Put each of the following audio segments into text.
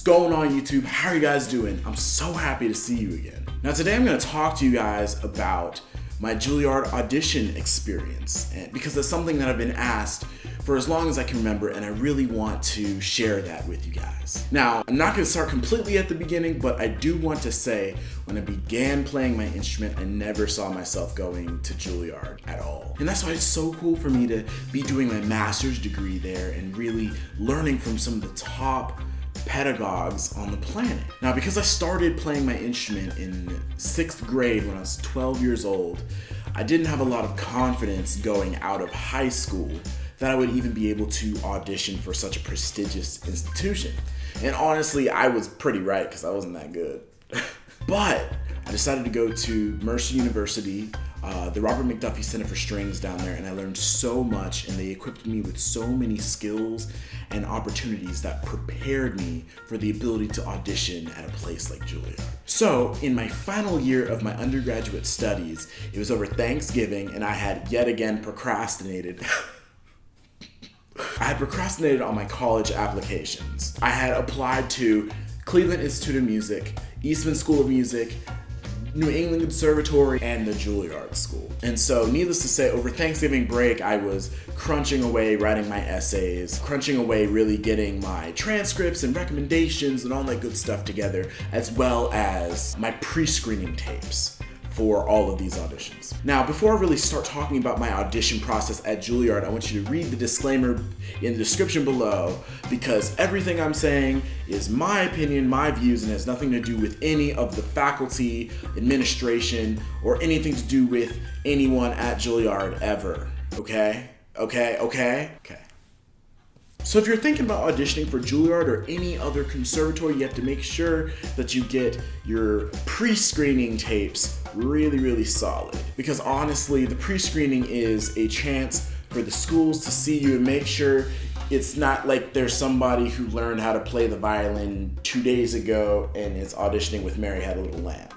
What's going on, YouTube? How are you guys doing? I'm so happy to see you again. Now today I'm going to talk to you guys about my Juilliard audition experience, because that's something that I've been asked for as long as I can remember, and I really want to share that with you guys. Now, I'm not going to start completely at the beginning, but I do want to say when I began playing my instrument, I never saw myself going to Juilliard at all. And that's why it's so cool for me to be doing my master's degree there and really learning from some of the top pedagogues on the planet. Now, because I started playing my instrument in 6th grade when I was 12 years old, I didn't have a lot of confidence going out of high school that I would even be able to audition for such a prestigious institution. And honestly, I was pretty right because I wasn't that good. But I decided to go to Mercer University, the Robert McDuffie Center for Strings down there, and I learned so much, and they equipped me with so many skills and opportunities that prepared me for the ability to audition at a place like Juilliard. So in my final year of my undergraduate studies, it was over Thanksgiving, and I had yet again procrastinated. I had procrastinated on my college applications. I had applied to Cleveland Institute of Music, Eastman School of Music, New England Conservatory, and the Juilliard School. And so needless to say, over Thanksgiving break, I was crunching away writing my essays, crunching away really getting my transcripts and recommendations and all that good stuff together, as well as my pre-screening tapes for all of these auditions. Now, before I really start talking about my audition process at Juilliard, I want you to read the disclaimer in the description below, because everything I'm saying is my opinion, my views, and has nothing to do with any of the faculty, administration, or anything to do with anyone at Juilliard ever. Okay? Okay. So if you're thinking about auditioning for Juilliard or any other conservatory, you have to make sure that you get your pre-screening tapes really solid. Because honestly, the pre-screening is a chance for the schools to see you and make sure it's not like there's somebody who learned how to play the violin 2 days ago and is auditioning with Mary Had a Little Lamb.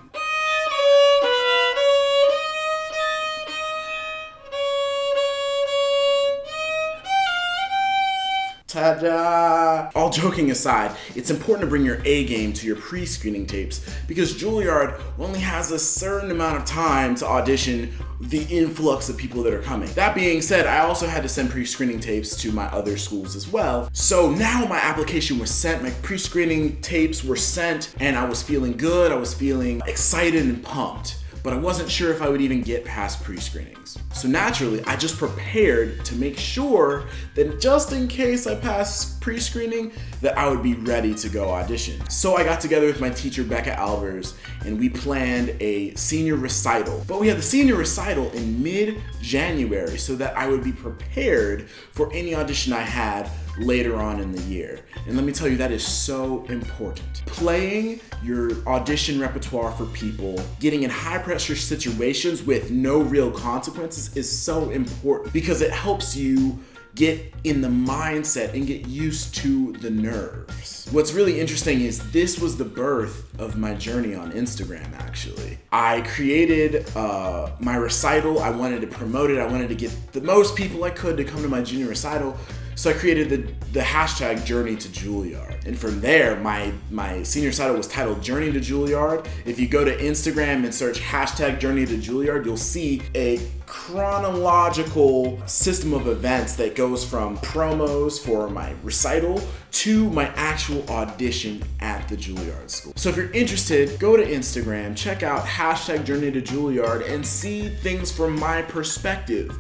Ta-da! All joking aside, it's important to bring your A game to your pre-screening tapes because Juilliard only has a certain amount of time to audition the influx of people that are coming. That being said, I also had to send pre-screening tapes to my other schools as well. So now my application was sent, my pre-screening tapes were sent, and I was feeling good, I was feeling excited and pumped. But I wasn't sure if I would even get past pre-screenings. So naturally, I just prepared to make sure that just in case I passed pre-screening, that I would be ready to go audition. So I got together with my teacher, Becca Albers, and we planned a senior recital. But we had the senior recital in mid-January so that I would be prepared for any audition I had later on in the year. And let me tell you, that is so important. Playing your audition repertoire for people, getting in high pressure situations with no real consequences is so important because it helps you get in the mindset and get used to the nerves. What's really interesting is this was the birth of my journey on Instagram, actually. I created my recital. I wanted to promote it. I wanted to get the most people I could to come to my junior recital. So I created the hashtag Journey to Juilliard. And from there, my senior recital was titled Journey to Juilliard. If you go to Instagram and search hashtag Journey to Juilliard, you'll see a chronological system of events that goes from promos for my recital to my actual audition at the Juilliard School. So if you're interested, go to Instagram, check out hashtag Journey to Juilliard and see things from my perspective.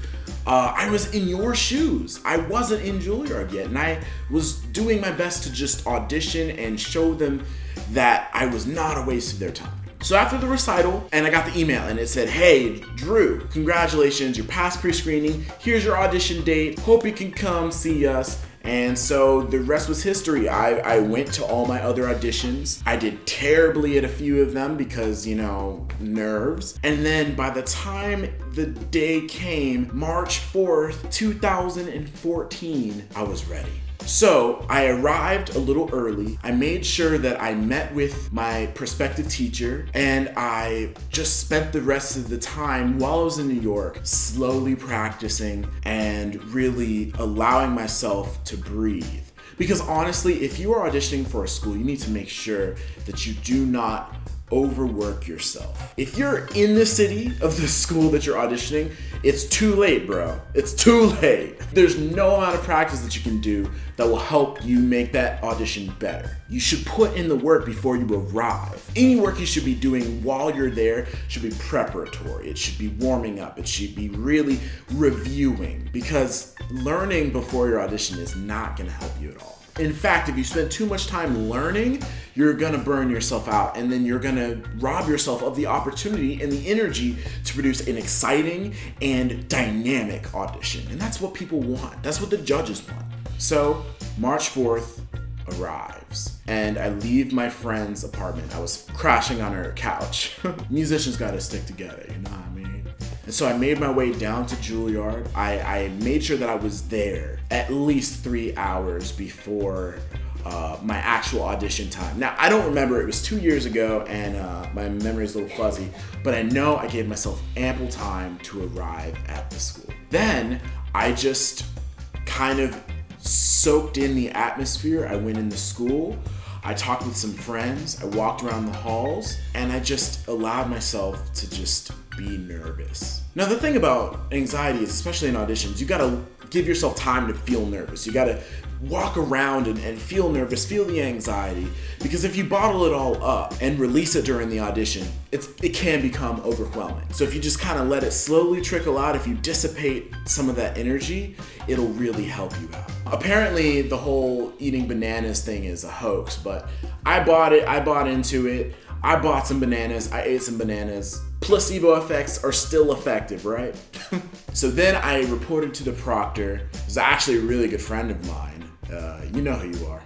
I was in your shoes. I wasn't in Juilliard yet, and I was doing my best to just audition and show them that I was not a waste of their time. So after the recital, and I got the email, and it said, "Hey, Drew, congratulations, you're past pre-screening. Here's your audition date. Hope you can come see us." And so the rest was history. I went to all my other auditions. I did terribly at a few of them because, nerves. And then by the time the day came, March 4th, 2014, I was ready. So I arrived a little early. I made sure that I met with my prospective teacher, and I just spent the rest of the time while I was in New York slowly practicing and really allowing myself to breathe. Because honestly, if you are auditioning for a school, you need to make sure that you do not overwork yourself. If you're in the city of the school that you're auditioning, it's too late, bro. It's too late. There's no amount of practice that you can do that will help you make that audition better. You should put in the work before you arrive. Any work you should be doing while you're there should be preparatory. It should be warming up. It should be really reviewing, because learning before your audition is not gonna help you at all. In fact, if you spend too much time learning, you're gonna burn yourself out, and then you're gonna rob yourself of the opportunity and the energy to produce an exciting and dynamic audition. And that's what people want. That's what the judges want. So, March 4th arrives, and I leave my friend's apartment. I was crashing on her couch. Musicians gotta stick together, you know what I mean? And so I made my way down to Juilliard. I made sure that I was there at least 3 hours before my actual audition time. Now, I don't remember, it was 2 years ago, and my memory is a little fuzzy, but I know I gave myself ample time to arrive at the school. Then I just kind of soaked in the atmosphere. I went into school, I talked with some friends, I walked around the halls, and I just allowed myself to just be nervous. Now, the thing about anxiety is, especially in auditions, you gotta give yourself time to feel nervous. You gotta walk around and feel nervous, feel the anxiety, because if you bottle it all up and release it during the audition, it can become overwhelming. So if you just kind of let it slowly trickle out, if you dissipate some of that energy, it'll really help you out. Apparently, the whole eating bananas thing is a hoax, but I bought it, I bought into it. I bought some bananas, I ate some bananas. Placebo effects are still effective, right? So then I reported to the proctor, who's actually a really good friend of mine. You know who you are.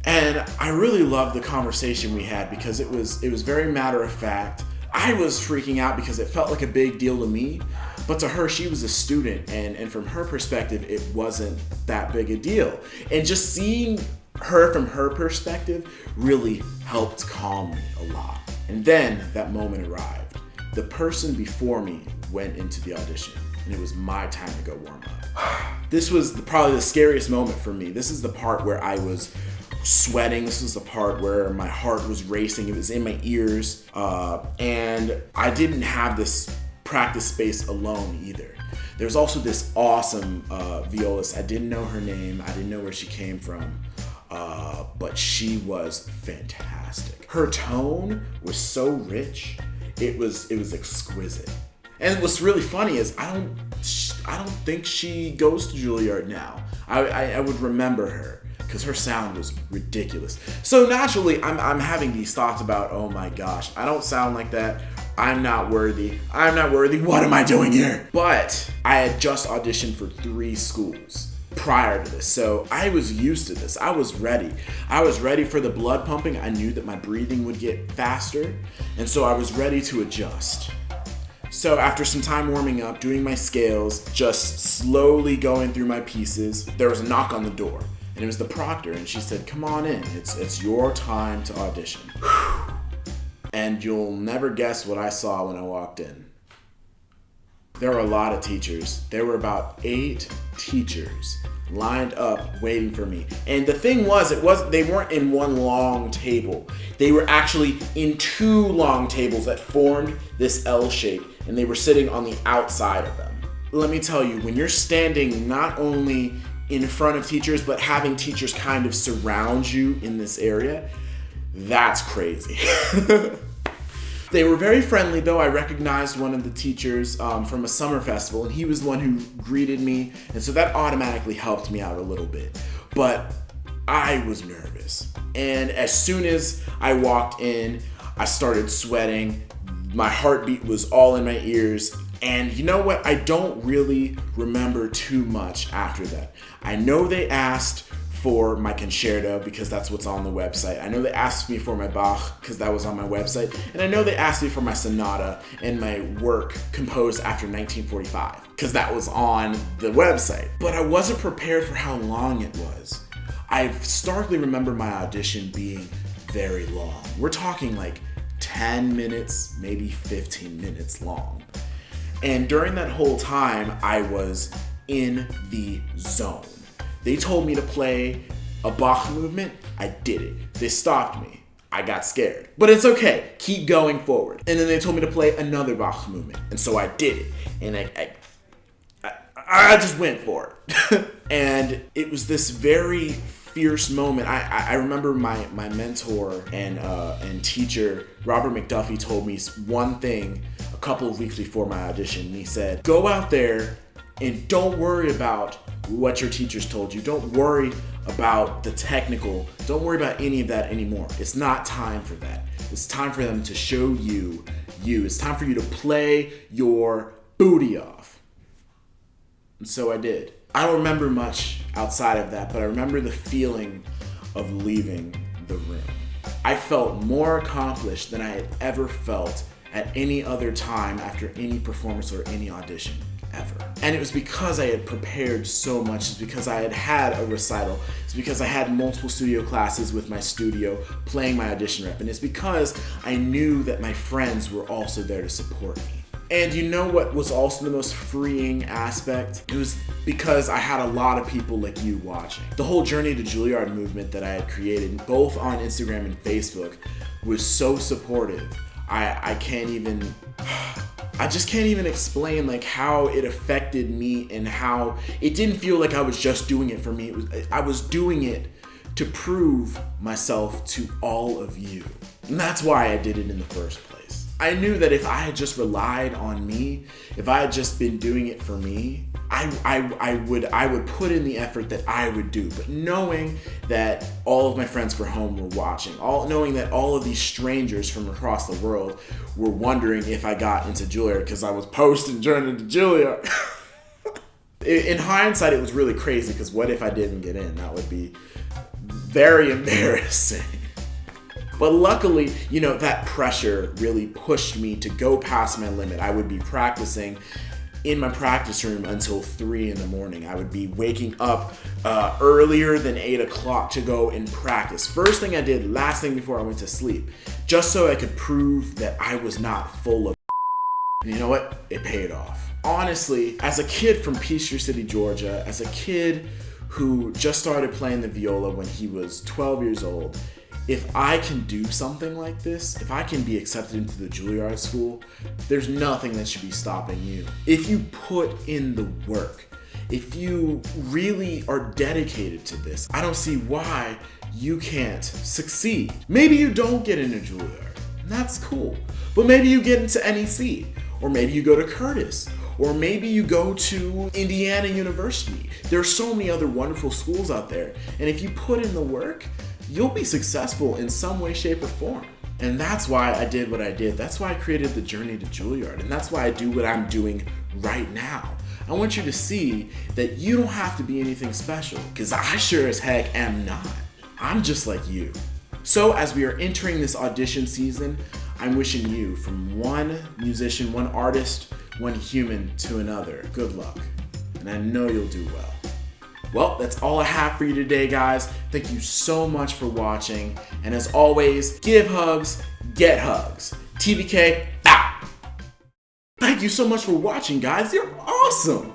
And I really loved the conversation we had, because it was very matter of fact. I was freaking out because it felt like a big deal to me, but to her, she was a student, and from her perspective, it wasn't that big a deal. And just seeing her from her perspective really helped calm me a lot. And then that moment arrived. The person before me went into the audition, and it was my time to go warm up. This was probably the scariest moment for me. This is the part where I was sweating. This was the part where my heart was racing. It was in my ears, and I didn't have this practice space alone either. There's also this awesome violist. I didn't know her name. I didn't know where she came from. But she was fantastic. Her tone was so rich. It was exquisite. And what's really funny is I don't think she goes to Juilliard now. I would remember her, because her sound was ridiculous. So naturally, I'm having these thoughts about, oh my gosh, I don't sound like that. I'm not worthy. What am I doing here? But I had just auditioned for 3 schools prior to this, so I was used to this. I was ready. I was ready for the blood pumping. I knew that my breathing would get faster, and so I was ready to adjust. So after some time warming up, doing my scales, just slowly going through my pieces, there was a knock on the door, and it was the proctor, and she said, "Come on in. It's your time to audition." And you'll never guess what I saw when I walked in. There were a lot of teachers. There were about 8 teachers lined up waiting for me. And the thing was, they weren't in one long table. They were actually in 2 long tables that formed this L shape, and they were sitting on the outside of them. Let me tell you, when you're standing not only in front of teachers, but having teachers kind of surround you in this area, that's crazy. They were very friendly, though. I recognized one of the teachers from a summer festival, and he was the one who greeted me, and so that automatically helped me out a little bit. But I was nervous, and as soon as I walked in, I started sweating. My heartbeat was all in my ears, and you know what? I don't really remember too much after that. I know they asked for my concerto, because that's what's on the website. I know they asked me for my Bach, because that was on my website. And I know they asked me for my sonata and my work composed after 1945, because that was on the website. But I wasn't prepared for how long it was. I starkly remember my audition being very long. We're talking like 10 minutes, maybe 15 minutes long. And during that whole time, I was in the zone. They told me to play A Bach movement, I did it. They stopped me. I got scared. But it's okay, keep going forward. And then they told me to play another Bach movement. And so I did it. And I just went for it. And it was this very fierce moment. I remember my mentor and teacher, Robert McDuffie, told me one thing a couple of weeks before my audition. And he said, go out there and don't worry about what your teachers told you. Don't worry about the technical. Don't worry about any of that anymore. It's not time for that. It's time for them to show you you. It's time for you to play your booty off. And so I did. I don't remember much outside of that, but I remember the feeling of leaving the room. I felt more accomplished than I had ever felt at any other time after any performance or any audition ever. And it was because I had prepared so much. It's because I had had a recital. It's because I had multiple studio classes with my studio playing my audition rep. And it's because I knew that my friends were also there to support me. And you know what was also the most freeing aspect? It was because I had a lot of people like you watching. The whole Journey to Juilliard movement that I had created, both on Instagram and Facebook, was so supportive. I just can't even explain like how it affected me and how it didn't feel like I was just doing it for me. I was doing it to prove myself to all of you. And that's why I did it in the first place. I knew that if I had just relied on me, if I had just been doing it for me, I would put in the effort that I would do. But knowing that all of my friends from home were watching, knowing that all of these strangers from across the world were wondering if I got into Juilliard because I was posting Journey to Juilliard. In hindsight, it was really crazy because what if I didn't get in? That would be very embarrassing. But luckily, you know, that pressure really pushed me to go past my limit. I would be practicing in my practice room until 3 in the morning. I would be waking up earlier than 8 o'clock to go and practice. First thing I did, last thing before I went to sleep, just so I could prove that I was not full of and you know what? It paid off. Honestly, as a kid from Peachtree City, Georgia, as a kid who just started playing the viola when he was 12 years old, if I can do something like this, if I can be accepted into the Juilliard School, there's nothing that should be stopping you. If you put in the work, if you really are dedicated to this, I don't see why you can't succeed. Maybe you don't get into Juilliard, and that's cool. But maybe you get into NEC, or maybe you go to Curtis, or maybe you go to Indiana University. There are so many other wonderful schools out there, and if you put in the work, you'll be successful in some way, shape, or form. And that's why I did what I did. That's why I created the Journey to Juilliard. And that's why I do what I'm doing right now. I want you to see that you don't have to be anything special, because I sure as heck am not. I'm just like you. So as we are entering this audition season, I'm wishing you, from one musician, one artist, one human to another, good luck. And I know you'll do well. Well, that's all I have for you today, guys. Thank you so much for watching. And as always, give hugs, get hugs. TBK out. Thank you so much for watching, guys. You're awesome.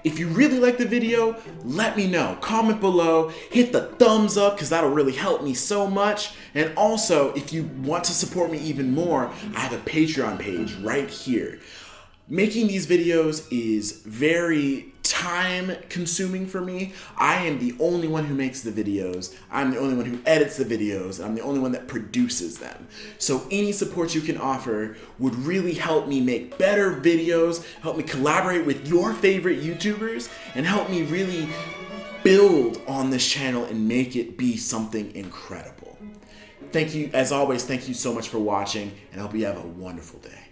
If you really like the video, let me know. Comment below, hit the thumbs up because that'll really help me so much. And also, if you want to support me even more, I have a Patreon page right here. Making these videos is very time consuming for me. I am the only one who makes the videos. I'm the only one who edits the videos. I'm the only one that produces them. So any support you can offer would really help me make better videos, help me collaborate with your favorite YouTubers, and help me really build on this channel and make it be something incredible. Thank you, as always, thank you so much for watching, and I hope you have a wonderful day.